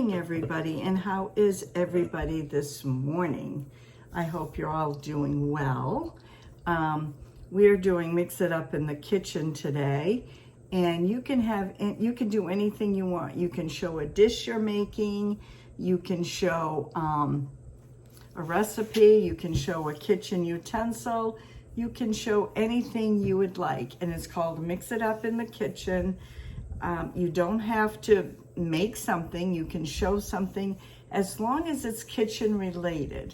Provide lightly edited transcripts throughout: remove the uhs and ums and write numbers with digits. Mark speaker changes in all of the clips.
Speaker 1: morning, everybody, and how is everybody this morning? I hope you're all doing well. We're doing Mix It Up in the Kitchen today, and you can do anything you want. You can show a dish you're making, you can show a recipe, you can show a kitchen utensil, you can show anything you would like, and it's called Mix It Up in the Kitchen. You don't have to make something, you can show something as long as it's kitchen related.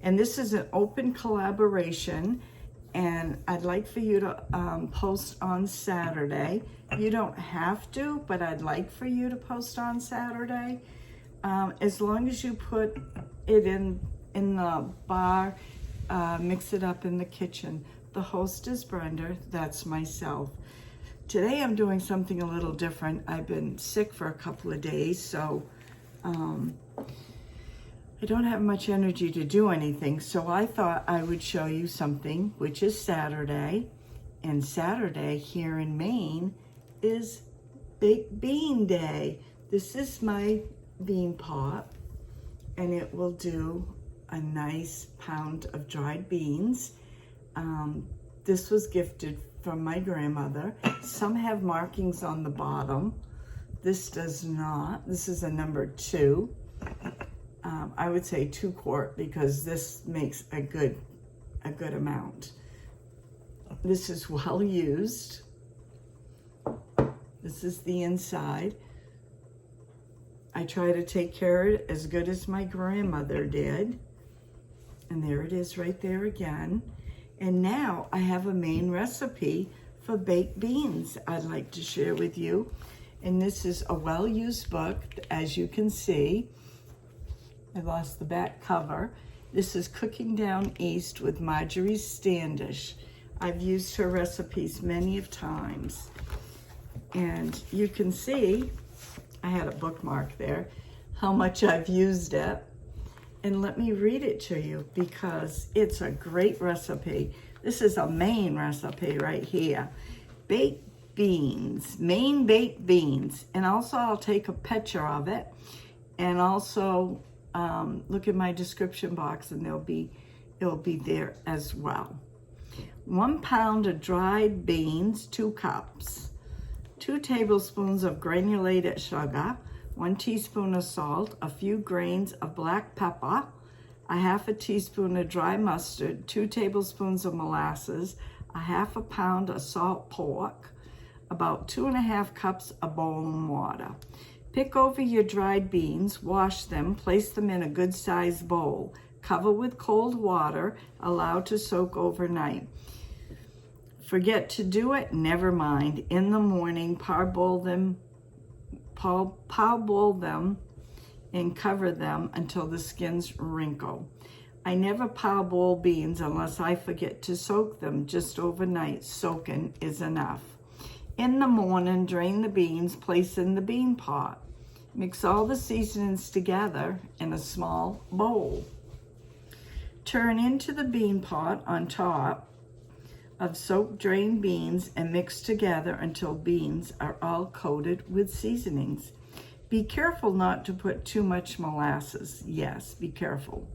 Speaker 1: And this is an open collaboration, and I'd like for you to post on Saturday. You don't have to, but I'd like for you to post on Saturday. As long as you put it in the bar, Mix It Up in the Kitchen. The host is Brenda, that's myself. Today I'm doing something a little different. I've been sick for a couple of days, so I don't have much energy to do anything. So I thought I would show you something, which is Saturday. And Saturday here in Maine is Baked Bean Day. This is my bean pot, and it will do a nice pound of dried beans. This was gifted from my grandmother. Some have markings on the bottom. This does not. This is a number 2. I would say 2 quart because this makes a good amount. This is well used. This is the inside. I try to take care of it as good as my grandmother did. And there it is right there again. And now I have a Maine recipe for baked beans I'd like to share with you. And this is a well-used book, as you can see. I lost the back cover. This is Cooking Down East with Marjorie Standish. I've used her recipes many of times. And you can see, I had a bookmark there, how much I've used it. And let me read it to you because it's a great recipe. This is a Maine recipe right here. Baked beans, Maine baked beans. And also I'll take a picture of it, and also look at my description box, and it'll be there as well. 1 pound of dried beans, 2 cups. 2 tablespoons of granulated sugar, 1 teaspoon of salt, a few grains of black pepper, a half a teaspoon of dry mustard, 2 tablespoons of molasses, a half a pound of salt pork, about 2.5 cups of boiling water. Pick over your dried beans, wash them, place them in a good-sized bowl. Cover with cold water, allow to soak overnight. Forget to do it? Never mind. In the morning, parboil them and cover them until the skins wrinkle. I never parboil beans unless I forget to soak them just overnight. Soaking is enough. In the morning, drain the beans, place in the bean pot. Mix all the seasonings together in a small bowl. Turn into the bean pot on top of soaked drained beans and mix together until beans are all coated with seasonings. Be careful not to put too much molasses. Yes, be careful.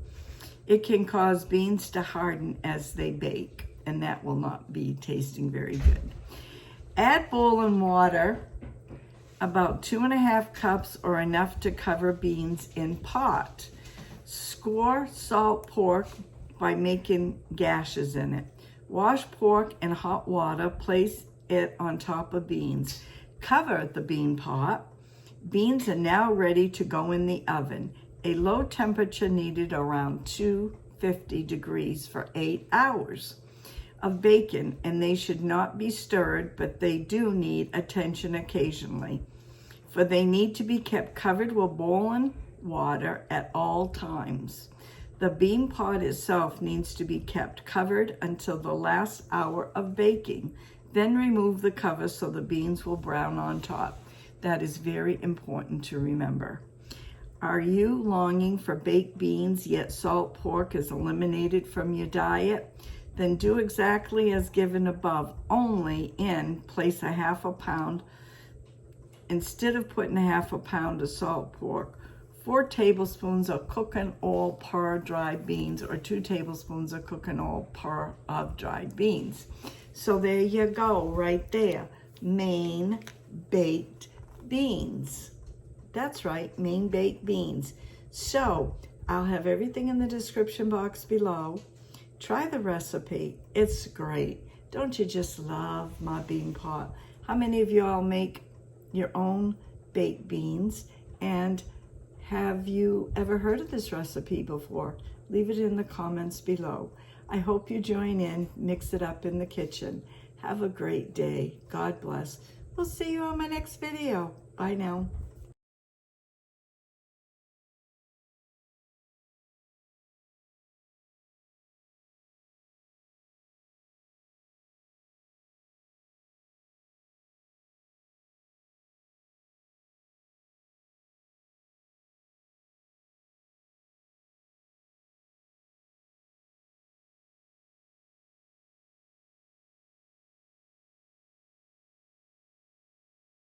Speaker 1: It can cause beans to harden as they bake, and that will not be tasting very good. Add boiling water, about 2.5 cups or enough to cover beans in pot. Score salt pork by making gashes in it. Wash pork in hot water, place it on top of beans. Cover the bean pot. Beans are now ready to go in the oven. A low temperature needed around 250 degrees for 8 hours of bacon, and they should not be stirred, but they do need attention occasionally, for they need to be kept covered with boiling water at all times. The bean pot itself needs to be kept covered until the last hour of baking. Then remove the cover so the beans will brown on top. That is very important to remember. Are you longing for baked beans, yet salt pork is eliminated from your diet? Then do exactly as given above, only place a half a pound. Instead of putting a half a pound of salt pork, 4 tablespoons of cooking oil per dried beans, or 2 tablespoons of cooking oil per of dried beans. So there you go, right there. Maine baked beans. That's right, Maine baked beans. So I'll have everything in the description box below. Try the recipe. It's great. Don't you just love my bean pot? How many of y'all make your own baked beans? And have you ever heard of this recipe before? Leave it in the comments below. I hope you join in, mix it up in the kitchen. Have a great day. God bless. We'll see you on my next video. Bye now.